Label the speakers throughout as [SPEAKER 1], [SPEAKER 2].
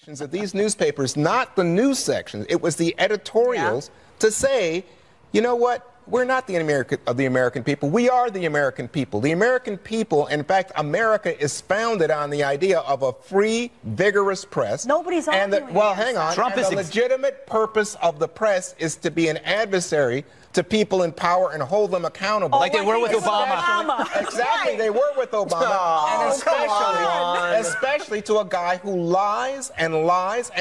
[SPEAKER 1] of these newspapers, not the news sections. It was the editorials to say, you know what? We're not the American people. We are the American people. The American people, in fact, America is founded on the idea of a free, vigorous press.
[SPEAKER 2] Nobody's arguing.
[SPEAKER 1] Well, hang on.
[SPEAKER 3] Trump
[SPEAKER 1] and the legitimate purpose of the press is to be an adversary to people in power and hold them accountable.
[SPEAKER 3] Like they were with Obama.
[SPEAKER 1] Exactly, they were with Obama. And especially to a guy who lies and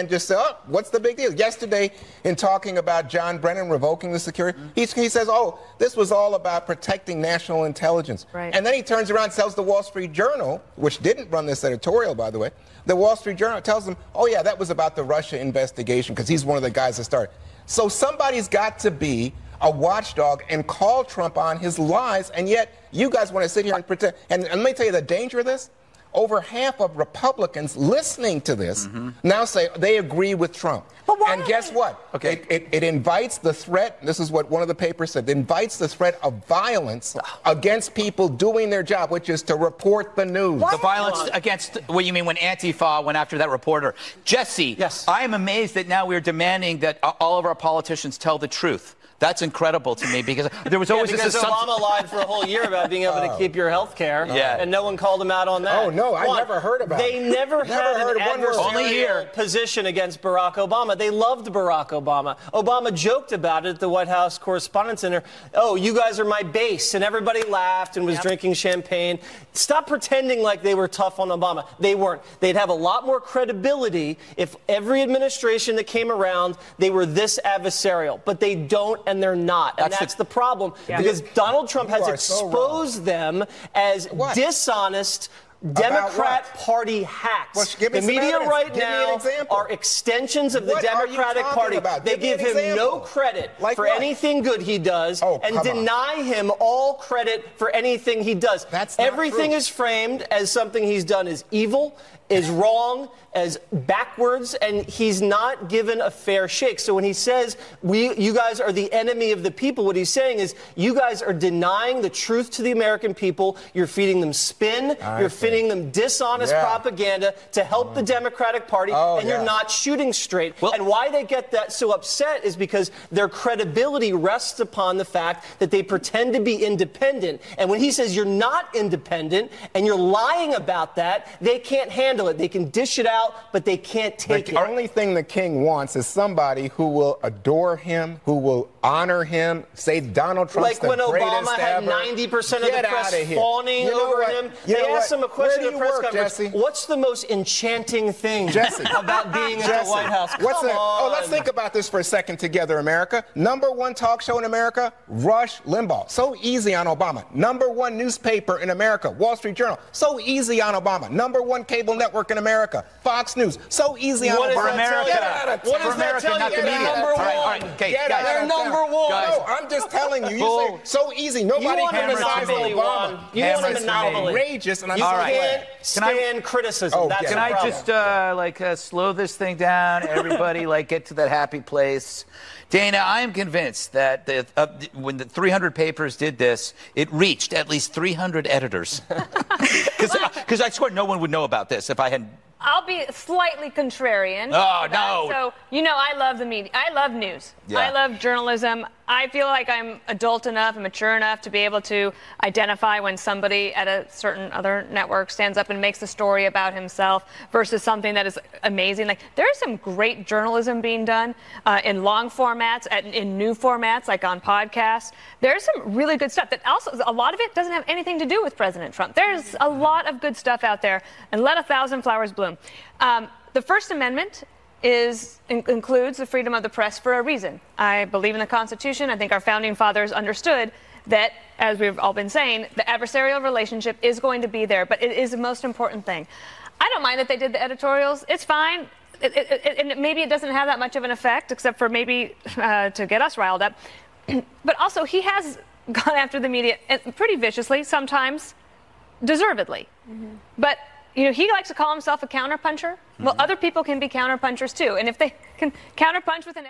[SPEAKER 1] just says, oh, what's the big deal? Yesterday, in talking about John Brennan revoking the security, he says, oh, this was all about protecting national intelligence.
[SPEAKER 2] Right.
[SPEAKER 1] And then he turns around and tells the Wall Street Journal, which didn't run this editorial, by the way, the Wall Street Journal tells them, oh, yeah, that was about the Russia investigation, because he's one of the guys that started. So somebody's got to be a watchdog and call Trump on his lies, and yet you guys want to sit here and pretend. And let me tell you the danger of this. Over half of Republicans listening to this now say they agree with Trump. And guess what?
[SPEAKER 3] Okay.
[SPEAKER 1] It invites the threat. This is what one of the papers said. It invites the threat of violence against people doing their job, which is to report the news.
[SPEAKER 3] The violence against, what you mean when Antifa went after that reporter. Jesse,
[SPEAKER 4] yes.
[SPEAKER 3] I am amazed that now we're demanding that all of our politicians tell the truth. That's incredible to me, because there was always
[SPEAKER 4] because
[SPEAKER 3] this
[SPEAKER 4] Obama lied for a whole year about being able to keep your health care, and no one called him out on that.
[SPEAKER 1] Oh, no, I never heard about it.
[SPEAKER 4] They never had an adversarial position against Barack Obama. They loved Barack Obama. Obama joked about it at the White House Correspondents' Center. Oh, you guys are my base, and everybody laughed and was drinking champagne. Stop pretending like they were tough on Obama. They weren't. They'd have a lot more credibility if every administration that came around, they were this adversarial, but they don't. And they're not. And that's the problem. Because Donald Trump has exposed them as dishonest Democrat Party hacks.
[SPEAKER 1] Well,
[SPEAKER 4] the media right now are extensions of the Democratic Party. They give him no credit for anything good he does and deny him all credit for anything he does. Everything is framed as something he's done is evil, is wrong, as backwards, and he's not given a fair shake. So when he says, you guys are the enemy of the people, what he's saying is, you guys are denying the truth to the American people. You're feeding them spin. You're feeding them dishonest propaganda to help the Democratic Party, and you're not shooting straight. And why they get that so upset is because their credibility rests upon the fact that they pretend to be independent. And when he says you're not independent and you're lying about that, they can't handle it. They can dish it out, but they can't take it.
[SPEAKER 1] The only thing the king wants is somebody who will adore him, who will honor him, say Donald Trump's the greatest ever.
[SPEAKER 4] Like when Obama had 90% of the press fawning over him. They asked him a question in the press conference. What's the most enchanting thing about being at the White House?
[SPEAKER 1] Let's think about this for a second together, America. #1 talk show in America, Rush Limbaugh. So easy on Obama. #1 newspaper in America, Wall Street Journal. So easy on Obama. #1 cable network in America, Fox News. So easy on Obama.
[SPEAKER 3] For America.
[SPEAKER 4] What does that tell you? They're #1. They're #1.
[SPEAKER 1] No, I'm just telling you. You say so easy. Nobody can criticize Obama.
[SPEAKER 4] You want a monopoly.
[SPEAKER 1] Outrageous, and I'm
[SPEAKER 4] can't stand criticism. That's
[SPEAKER 3] can I just slow this thing down? Everybody, get to that happy place. Dana, I am convinced that when the 300 papers did this, it reached at least 300 editors. Because I swear no one would know about this if I hadn't.
[SPEAKER 2] I'll be slightly contrarian.
[SPEAKER 3] Oh, no.
[SPEAKER 2] So, I love the media. I love news. I love journalism. I feel like I'm adult enough and mature enough to be able to identify when somebody at a certain other network stands up and makes a story about himself versus something that is amazing. Like, there's some great journalism being done in long formats, in new formats, like on podcasts. There's some really good stuff that also, a lot of it doesn't have anything to do with President Trump. There's a lot of good stuff out there, and let 1,000 flowers bloom. The First Amendment includes the freedom of the press for a reason. I believe in the Constitution. I think our founding fathers understood that, as we've all been saying, the adversarial relationship is going to be there, but it is the most important thing. I don't mind that they did the editorials. It's fine. And maybe it doesn't have that much of an effect, except for maybe to get us riled up. But also, he has gone after the media pretty viciously, sometimes deservedly. But he likes to call himself a counterpuncher. Well, other people can be counterpunchers too. And if they can counterpunch with an